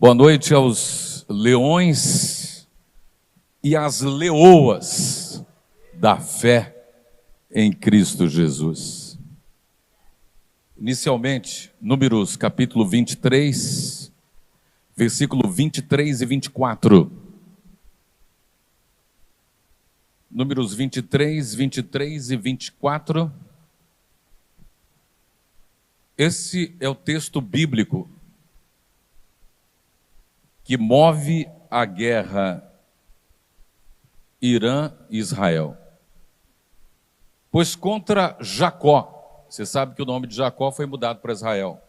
Boa noite aos leões e às leoas da fé em Cristo Jesus. Inicialmente, Números capítulo 23, versículo 23 e 24. Números 23, 23 e 24. Esse é o texto bíblico que move a guerra Irã-Israel. Pois contra Jacó, você sabe que o nome de Jacó foi mudado para Israel,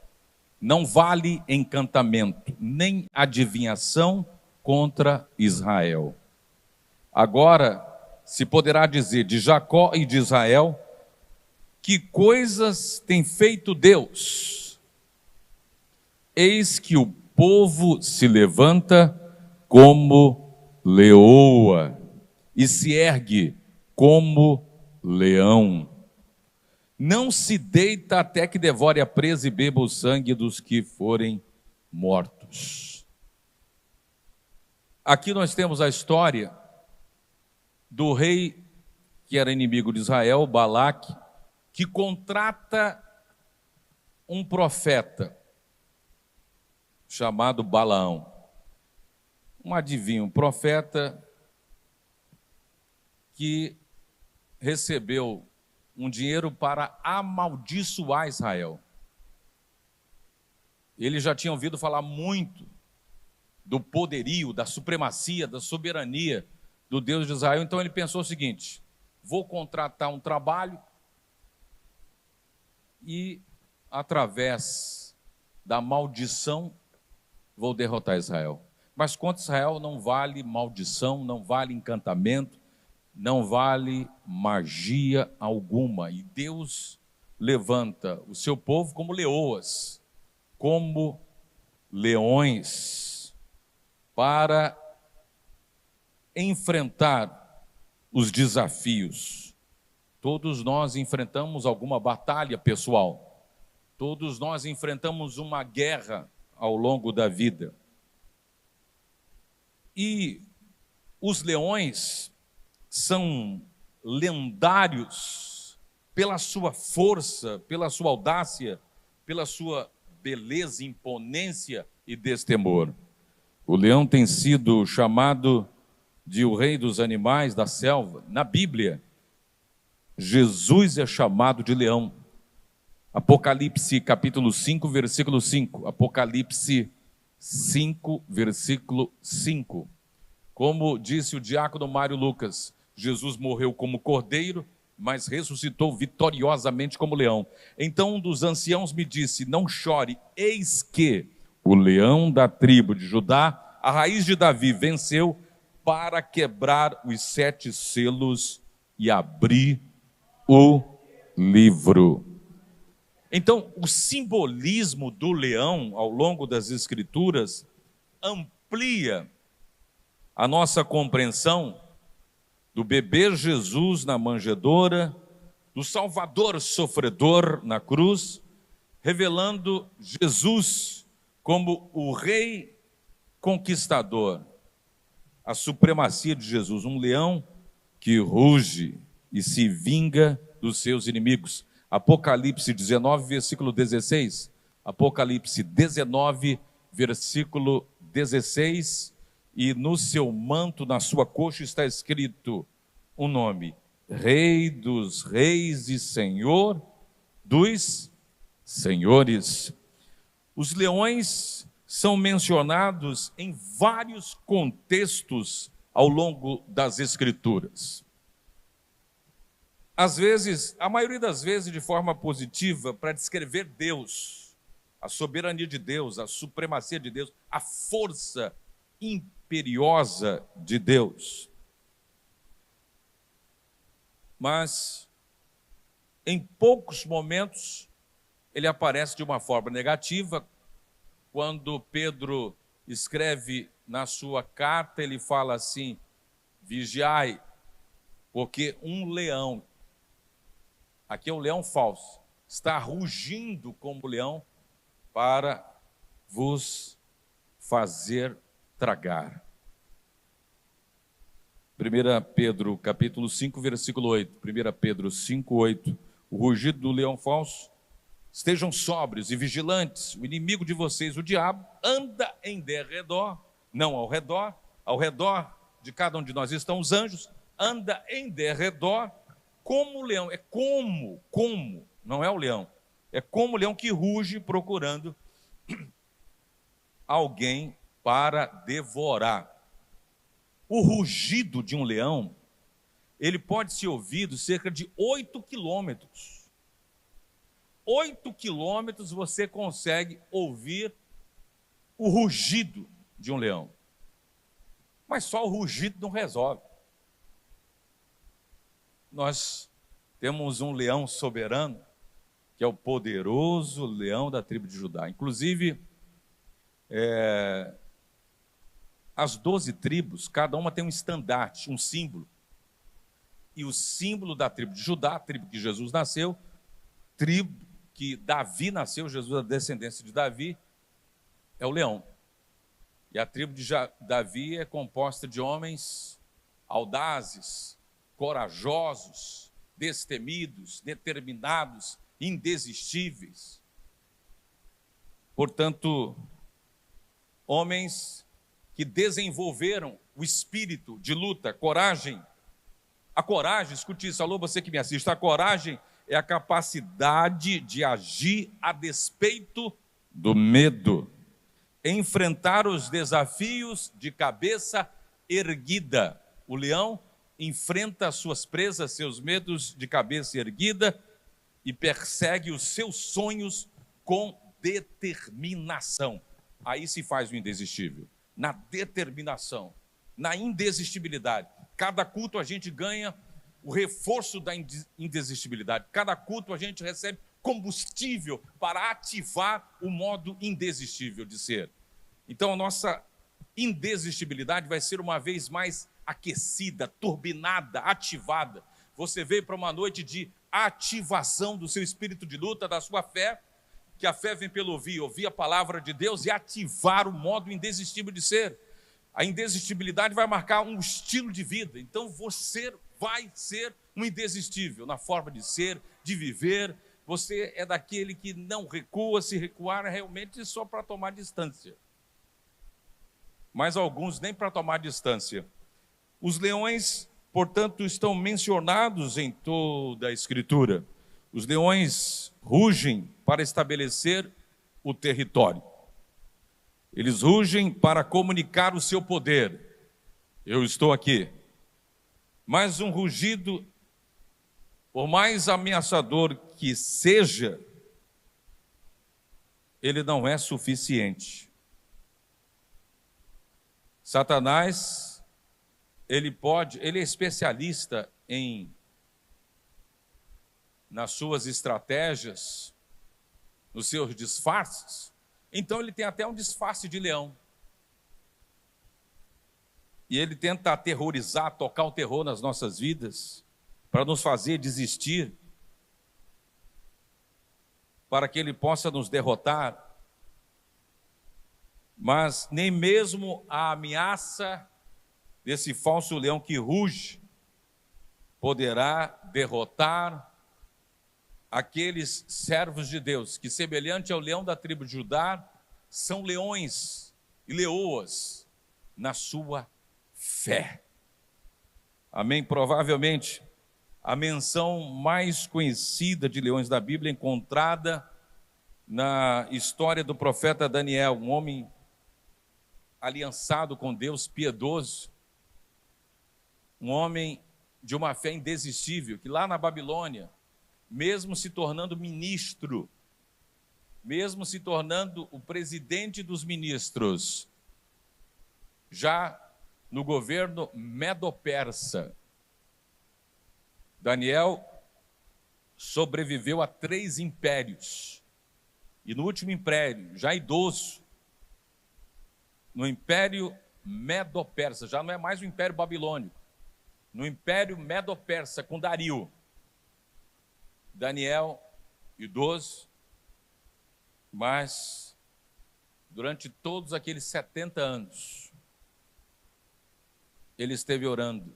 não vale encantamento, nem adivinhação contra Israel. Agora se poderá dizer de Jacó e de Israel, que coisas tem feito Deus? Eis que o povo se levanta como leoa e se ergue como leão. Não se deita até que devore a presa e beba o sangue dos que forem mortos. Aqui nós temos a história do rei que era inimigo de Israel, Balaque, que contrata um profeta chamado Balaão, um adivinho, um profeta que recebeu um dinheiro para amaldiçoar Israel. Ele já tinha ouvido falar muito do poderio, da supremacia, da soberania do Deus de Israel, então ele pensou o seguinte: vou contratar um trabalho e, através da maldição, vou derrotar Israel. Mas contra Israel não vale maldição, não vale encantamento, não vale magia alguma. E Deus levanta o seu povo como leoas, como leões, para enfrentar os desafios. Todos nós enfrentamos alguma batalha pessoal. Todos nós enfrentamos uma guerra ao longo da vida. E os leões são lendários pela sua força, pela sua audácia, pela sua beleza, imponência e destemor. O leão tem sido chamado de o rei dos animais da selva. Na Bíblia, Jesus é chamado de leão. Apocalipse capítulo 5, versículo 5. Apocalipse 5, versículo 5. Como disse o diácono Mário Lucas, Jesus morreu como cordeiro, mas ressuscitou vitoriosamente como leão. Então um dos anciãos me disse: não chore, eis que o leão da tribo de Judá, a raiz de Davi, venceu para quebrar os 7 selos e abrir o livro. Então, o simbolismo do leão ao longo das Escrituras amplia a nossa compreensão do bebê Jesus na manjedoura, do Salvador sofredor na cruz, revelando Jesus como o rei conquistador, a supremacia de Jesus, um leão que ruge e se vinga dos seus inimigos. Apocalipse 19, versículo 16. Apocalipse 19, versículo 16. E no seu manto, na sua coxa, está escrito um nome: Rei dos Reis e Senhor dos Senhores. Os leões são mencionados em vários contextos ao longo das Escrituras. Às vezes, a maioria das vezes de forma positiva, para descrever Deus, a soberania de Deus, a supremacia de Deus, a força imperiosa de Deus. Mas, em poucos momentos, ele aparece de uma forma negativa. Quando Pedro escreve na sua carta, ele fala assim: vigiai, porque um leão, aqui é um leão falso, está rugindo como leão para vos fazer tragar. 1 Pedro, capítulo 5, versículo 8. 1 Pedro 5, 8. O rugido do leão falso. Estejam sóbrios e vigilantes. O inimigo de vocês, o diabo, anda em derredor, não ao redor de cada um de nós estão os anjos, anda em derredor como o leão. É como, não é o leão. É como o leão que ruge procurando alguém para devorar. O rugido de um leão, ele pode ser ouvido cerca de 8 quilômetros. 8 quilômetros você consegue ouvir o rugido de um leão. Mas só o rugido não resolve. Nós temos um leão soberano, que é o poderoso leão da tribo de Judá. Inclusive, as 12 tribos, cada uma tem um estandarte, um símbolo. E o símbolo da tribo de Judá, a tribo que Jesus nasceu, tribo que Davi nasceu, Jesus é da descendência de Davi, é o leão. E a tribo de Davi é composta de homens audazes, corajosos, destemidos, determinados, indesistíveis. Portanto, homens que desenvolveram o espírito de luta, coragem. A coragem, escute isso, alô, você que me assiste, a coragem é a capacidade de agir a despeito do medo, enfrentar os desafios de cabeça erguida. O leão enfrenta suas presas, seus medos de cabeça erguida e persegue os seus sonhos com determinação. Aí se faz o indesistível, na determinação, na indesistibilidade. Cada culto a gente ganha o reforço da indesistibilidade. Cada culto a gente recebe combustível para ativar o modo indesistível de ser. Então a nossa indesistibilidade vai ser uma vez mais aquecida, turbinada, ativada. Você veio para uma noite de ativação do seu espírito de luta, da sua fé, que a fé vem pelo ouvir a palavra de Deus e ativar o modo indesistível de ser. A indesistibilidade vai marcar um estilo de vida. Então você vai ser um indesistível na forma de ser, de viver. Você é daquele que não recua, se recuar é realmente só para tomar distância. Mas alguns nem para tomar distância. Os leões, portanto, estão mencionados em toda a Escritura. Os leões rugem para estabelecer o território. Eles rugem para comunicar o seu poder. Eu estou aqui. Mas um rugido, por mais ameaçador que seja, ele não é suficiente. Satanás, ele é especialista nas suas estratégias, nos seus disfarces. Então ele tem até um disfarce de leão. E ele tenta aterrorizar, tocar o terror nas nossas vidas, para nos fazer desistir, para que ele possa nos derrotar. Mas nem mesmo a ameaça desse falso leão que ruge poderá derrotar aqueles servos de Deus, que semelhante ao leão da tribo de Judá, são leões e leoas na sua fé. Amém? Provavelmente a menção mais conhecida de leões da Bíblia é encontrada na história do profeta Daniel, um homem aliançado com Deus, piedoso, um homem de uma fé indesistível, que lá na Babilônia, mesmo se tornando ministro, mesmo se tornando o presidente dos ministros, já no governo medo-persa, Daniel sobreviveu a 3 impérios. E no último império, já idoso, no império medo-persa, já não é mais o império babilônico, no império medo-persa com Dario, Daniel, idoso, mas durante todos aqueles 70 anos, ele esteve orando,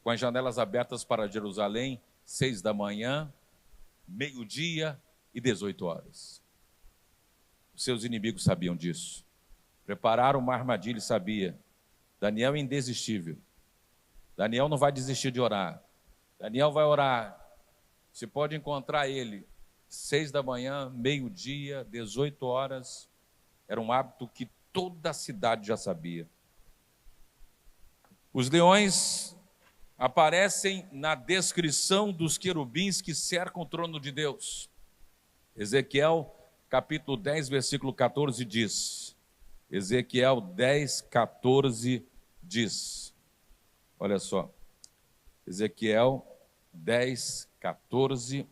com as janelas abertas para Jerusalém, 6 da manhã, meio-dia e 18 horas. Os seus inimigos sabiam disso. Prepararam uma armadilha e sabia. Daniel é indesistível. Daniel não vai desistir de orar. Daniel vai orar. Você pode encontrar ele 6 da manhã, meio-dia, 18 horas. Era um hábito que toda a cidade já sabia. Os leões aparecem na descrição dos querubins que cercam o trono de Deus. Ezequiel, capítulo 10, versículo 14 diz. Ezequiel 10, 14 diz. Olha só. Ezequiel 10, 14.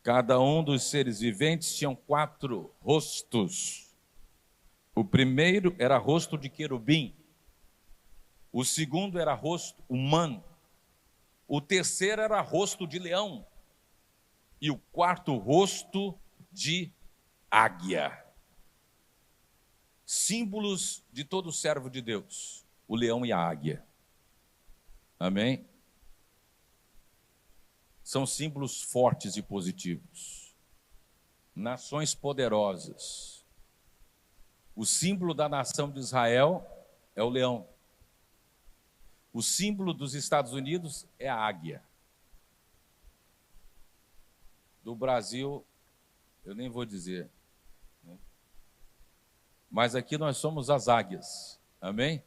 Cada um dos seres viventes tinham 4 rostos. O primeiro era rosto de querubim. O segundo era rosto humano. O terceiro era rosto de leão. E o quarto, rosto de águia. Símbolos de todo servo de Deus. O leão e a águia. Amém? São símbolos fortes e positivos. Nações poderosas. O símbolo da nação de Israel é o leão. O símbolo dos Estados Unidos é a águia. Do Brasil, eu nem vou dizer. Mas aqui nós somos as águias. Amém?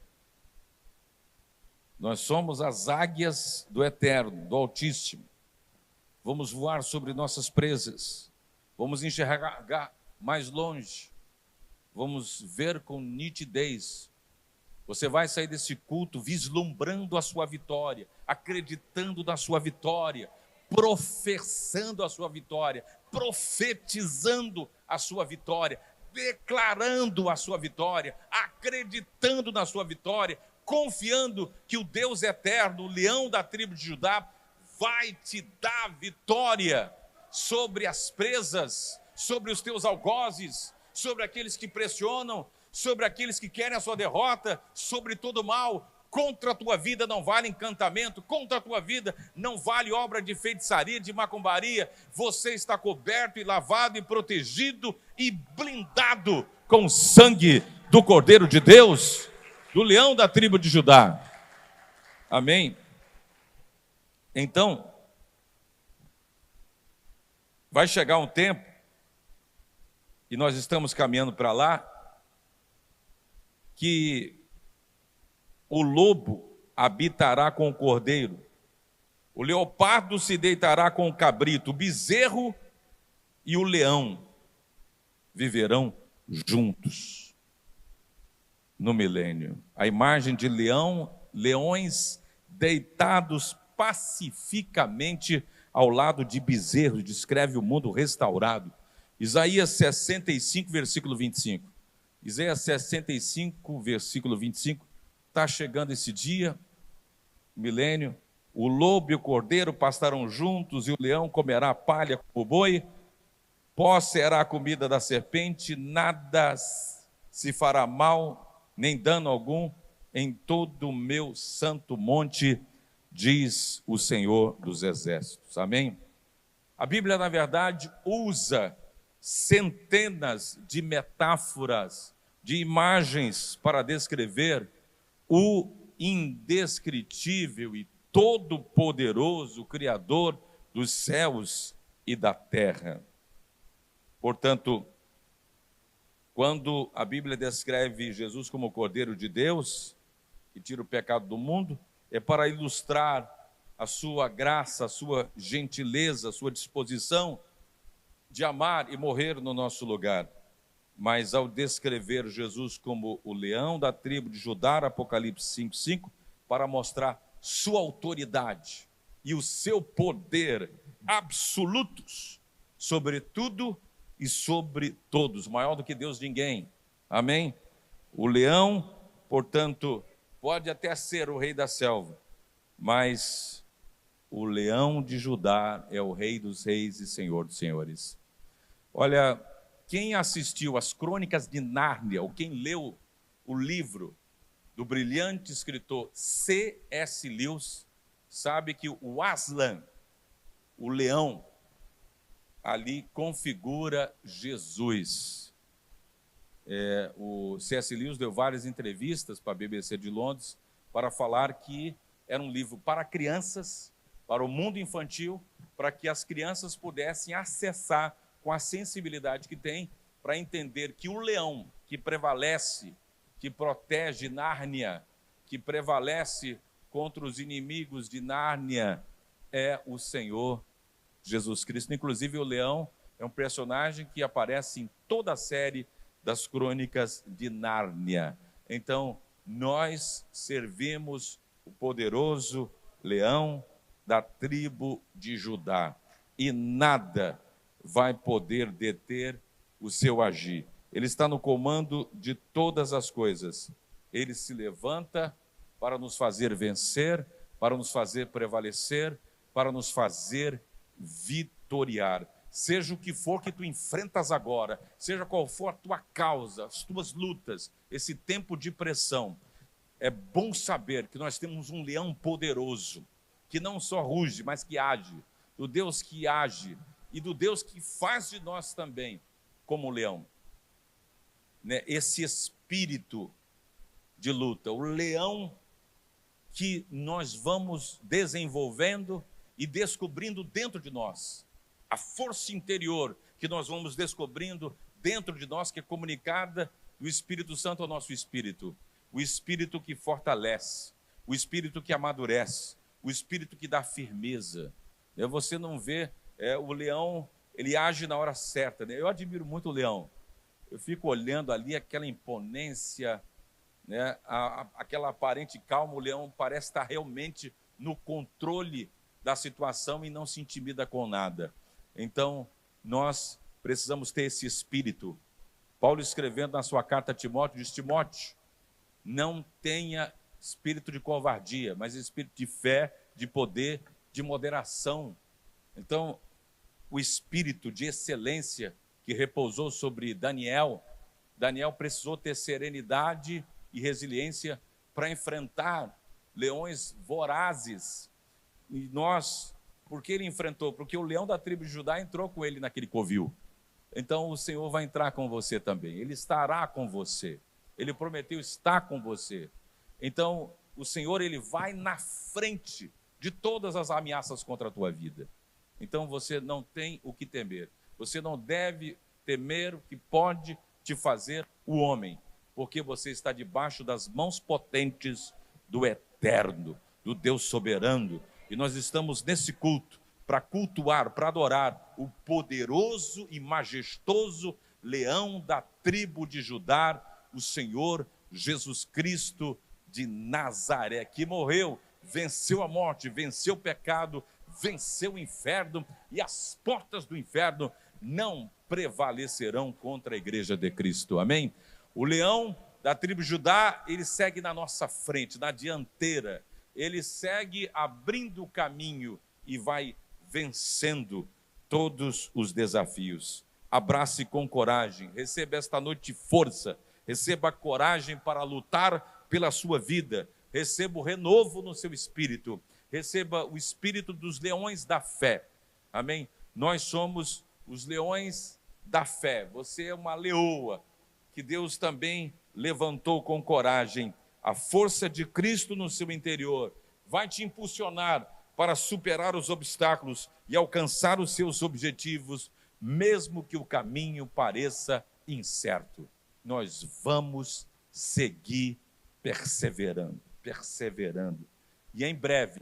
Nós somos as águias do Eterno, do Altíssimo. Vamos voar sobre nossas presas. Vamos enxergar mais longe. Vamos ver com nitidez. Você vai sair desse culto vislumbrando a sua vitória, acreditando na sua vitória, professando a sua vitória, profetizando a sua vitória, declarando a sua vitória, acreditando na sua vitória, confiando que o Deus eterno, o leão da tribo de Judá, vai te dar vitória sobre as presas, sobre os teus algozes, sobre aqueles que pressionam, sobre aqueles que querem a sua derrota, sobre todo mal. Contra a tua vida não vale encantamento, contra a tua vida não vale obra de feitiçaria, de macumbaria. Você está coberto e lavado e protegido e blindado com o sangue do Cordeiro de Deus, do leão da tribo de Judá. Amém? Então, vai chegar um tempo, e nós estamos caminhando para lá, que o lobo habitará com o cordeiro, o leopardo se deitará com o cabrito, o bezerro e o leão viverão juntos no milênio. A imagem de leões deitados pacificamente ao lado de bezerros, descreve o mundo restaurado. Isaías 65, versículo 25. Isaías 65, versículo 25. Está chegando esse dia, milênio. O lobo e o cordeiro pastarão juntos, e o leão comerá palha como o boi. Pó será a comida da serpente, nada se fará mal, nem dano algum, em todo o meu santo monte, diz o Senhor dos Exércitos. Amém? A Bíblia, na verdade, usa centenas de metáforas, de imagens para descrever o indescritível e todo-poderoso Criador dos céus e da terra. Portanto, quando a Bíblia descreve Jesus como o Cordeiro de Deus, que tira o pecado do mundo, é para ilustrar a sua graça, a sua gentileza, a sua disposição de amar e morrer no nosso lugar. Mas ao descrever Jesus como o leão da tribo de Judá, Apocalipse 5:5, para mostrar sua autoridade e o seu poder absolutos sobre tudo e sobre todos, maior do que Deus ninguém. Amém? O leão, portanto, pode até ser o rei da selva, mas o leão de Judá é o rei dos reis e senhor dos senhores. Olha, Quem assistiu às Crônicas de Nárnia, ou quem leu o livro do brilhante escritor C.S. Lewis, sabe que o Aslan, o leão, ali configura Jesus. O C.S. Lewis deu várias entrevistas para a BBC de Londres para falar que era um livro para crianças, para o mundo infantil, para que as crianças pudessem acessar com a sensibilidade que tem, para entender que o leão que prevalece, que protege Nárnia, que prevalece contra os inimigos de Nárnia, é o Senhor Jesus Cristo. Inclusive, o leão é um personagem que aparece em toda a série das Crônicas de Nárnia. Então, nós servimos o poderoso leão da tribo de Judá, e nada vai poder deter o seu agir. Ele está no comando de todas as coisas. Ele se levanta para nos fazer vencer, para nos fazer prevalecer, para nos fazer vitoriar. Seja o que for que tu enfrentas agora, seja qual for a tua causa, as tuas lutas, esse tempo de pressão, é bom saber que nós temos um leão poderoso, que não só ruge, mas que age, do Deus que age e do Deus que faz de nós também como leão. Esse espírito de luta, o leão que nós vamos desenvolvendo e descobrindo dentro de nós, a força interior que nós vamos descobrindo dentro de nós, que é comunicada do Espírito Santo ao nosso espírito, o espírito que fortalece, o espírito que amadurece, o espírito que dá firmeza. Você não vê o leão, ele age na hora certa. Eu admiro muito o leão. Eu fico olhando ali aquela imponência, aquela aparente calma. O leão parece estar realmente no controle da situação e não se intimida com nada. Então, nós precisamos ter esse espírito. Paulo, escrevendo na sua carta a Timóteo, diz: Timóteo, não tenha espírito de covardia, mas espírito de fé, de poder, de moderação. Então, o espírito de excelência que repousou sobre Daniel precisou ter serenidade e resiliência para enfrentar leões vorazes. E nós, por que ele enfrentou? Porque o leão da tribo de Judá entrou com ele naquele covil. Então o Senhor vai entrar com você também, Ele estará com você, Ele prometeu estar com você. Então o Senhor, Ele vai na frente de todas as ameaças contra a tua vida. Então você não tem o que temer, você não deve temer o que pode te fazer o homem, porque você está debaixo das mãos potentes do Eterno, do Deus soberano, e nós estamos nesse culto para cultuar, para adorar o poderoso e majestoso leão da tribo de Judá, o Senhor Jesus Cristo de Nazaré, que morreu, venceu a morte, venceu o pecado, venceu o inferno, e as portas do inferno não prevalecerão contra a igreja de Cristo. Amém? O leão da tribo de Judá, ele segue na nossa frente, na dianteira, ele segue abrindo o caminho e vai vencendo todos os desafios. Abrace com coragem, receba esta noite força, receba coragem para lutar pela sua vida, receba o renovo no seu espírito, receba o espírito dos leões da fé. Amém? Nós somos os leões da fé. Você é uma leoa que Deus também levantou com coragem. A força de Cristo no seu interior vai te impulsionar para superar os obstáculos e alcançar os seus objetivos, mesmo que o caminho pareça incerto. Nós vamos seguir perseverando. E em breve,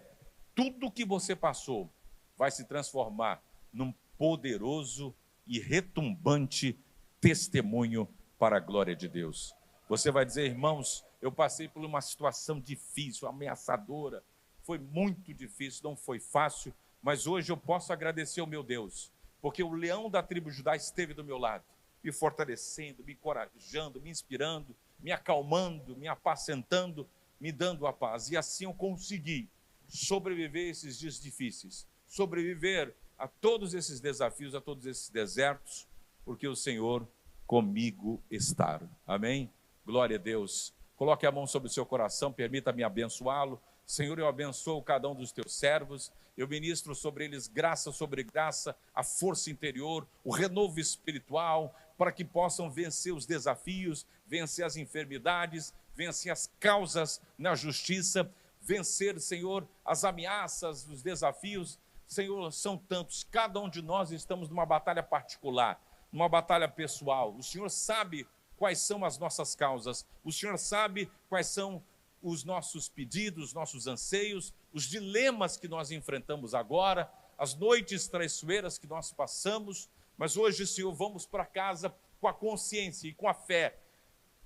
tudo que você passou vai se transformar num poderoso e retumbante testemunho para a glória de Deus. Você vai dizer: irmãos, eu passei por uma situação difícil, ameaçadora, foi muito difícil, não foi fácil, mas hoje eu posso agradecer ao meu Deus, porque o leão da tribo de Judá esteve do meu lado, me fortalecendo, me encorajando, me inspirando, me acalmando, me apacentando, me dando a paz. E assim eu consegui sobreviver a esses dias difíceis, sobreviver a todos esses desafios, a todos esses desertos, porque o Senhor comigo está. Amém? Glória a Deus. Coloque a mão sobre o seu coração, permita-me abençoá-lo. Senhor, eu abençoo cada um dos teus servos, eu ministro sobre eles graça sobre graça, a força interior, o renovo espiritual, para que possam vencer os desafios, vencer as enfermidades, vencer as causas na justiça, vencer, Senhor, as ameaças, os desafios. Senhor, são tantos, cada um de nós estamos numa batalha particular, numa batalha pessoal. O Senhor sabe quais são as nossas causas, o Senhor sabe quais são os nossos pedidos, nossos anseios, os dilemas que nós enfrentamos agora, as noites traiçoeiras que nós passamos, mas hoje, Senhor, vamos para casa com a consciência e com a fé,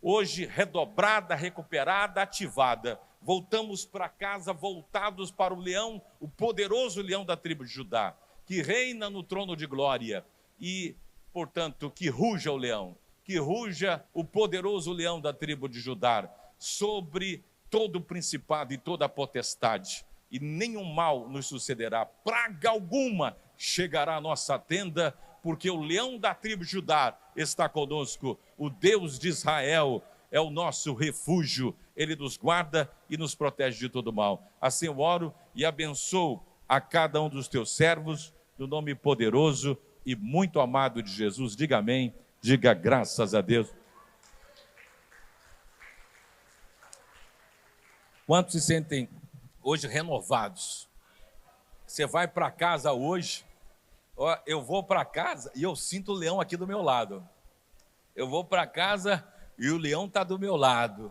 hoje redobrada, recuperada, ativada, voltamos para casa voltados para o leão, o poderoso leão da tribo de Judá, que reina no trono de glória e, portanto, que ruja o leão, que ruja o poderoso leão da tribo de Judá, sobre todo o principado e toda a potestade, e nenhum mal nos sucederá, praga alguma chegará à nossa tenda, porque o leão da tribo de Judá está conosco, o Deus de Israel é o nosso refúgio, ele nos guarda e nos protege de todo mal. Assim eu oro e abençoo a cada um dos teus servos, no nome poderoso e muito amado de Jesus. Diga amém, diga graças a Deus. Quantos se sentem hoje renovados? Você vai para casa hoje, ó, eu vou para casa e eu sinto o leão aqui do meu lado. Eu vou para casa e o leão está do meu lado.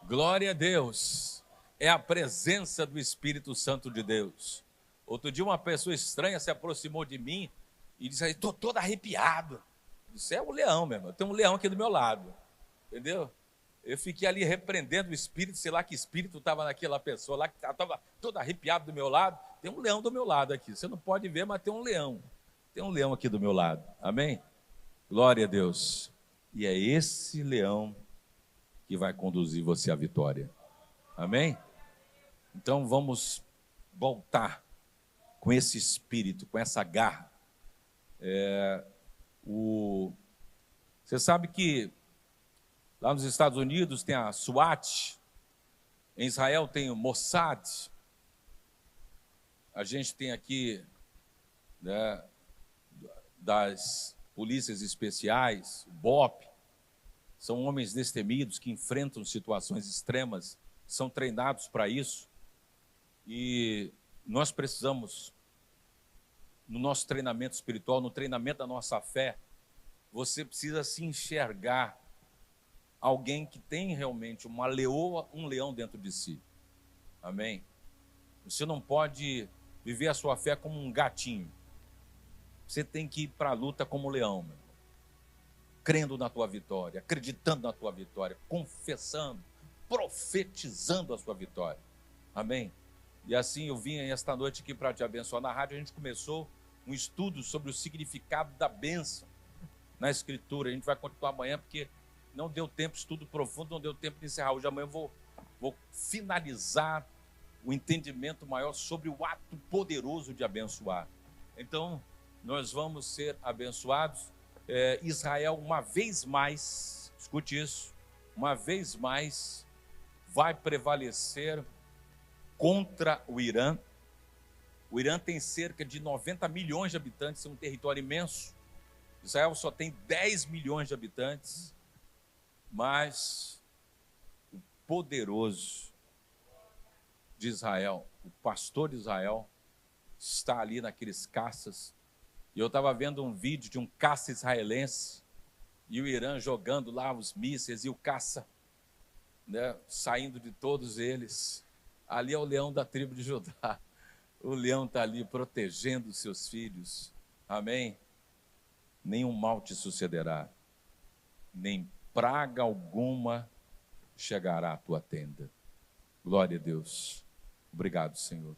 Glória a Deus. É a presença do Espírito Santo de Deus. Outro dia uma pessoa estranha se aproximou de mim e disse, estou todo arrepiado. Isso é o leão mesmo, eu tenho um leão aqui do meu lado. Entendeu? Eu fiquei ali repreendendo o espírito, sei lá que espírito estava naquela pessoa lá, que estava todo arrepiado do meu lado. Tem um leão do meu lado aqui, você não pode ver, mas tem um leão. Tem um leão aqui do meu lado, amém? Glória a Deus. E é esse leão que vai conduzir você à vitória, amém? Então vamos voltar com esse espírito, com essa garra. Você sabe que lá nos Estados Unidos tem a SWAT, em Israel tem o Mossad, a gente tem aqui, né, das polícias especiais, o BOP, são homens destemidos que enfrentam situações extremas, são treinados para isso, e nós precisamos, no nosso treinamento espiritual, no treinamento da nossa fé, você precisa se enxergar alguém que tem realmente uma leoa, um leão dentro de si. Amém? Você não pode viver a sua fé como um gatinho. Você tem que ir para a luta como um leão, meu irmão. Crendo na tua vitória, acreditando na tua vitória, confessando, profetizando a sua vitória. Amém? E assim eu vim esta noite aqui para te abençoar. Na rádio a gente começou um estudo sobre o significado da bênção na Escritura. A gente vai continuar amanhã porque não deu tempo, estudo profundo, não deu tempo de encerrar. Hoje amanhã eu vou finalizar o entendimento maior sobre o ato poderoso de abençoar. Então, nós vamos ser abençoados. Israel, uma vez mais, escute isso, uma vez mais vai prevalecer contra o Irã. O Irã tem cerca de 90 milhões de habitantes, é um território imenso. Israel só tem 10 milhões de habitantes. Mas o poderoso de Israel, o pastor de Israel, está ali naqueles caças. E eu estava vendo um vídeo de um caça israelense e o Irã jogando lá os mísseis e o caça, né, saindo de todos eles. Ali é o leão da tribo de Judá. O leão está ali protegendo os seus filhos. Amém? Nenhum mal te sucederá, nem praga alguma chegará à tua tenda. Glória a Deus. Obrigado, Senhor.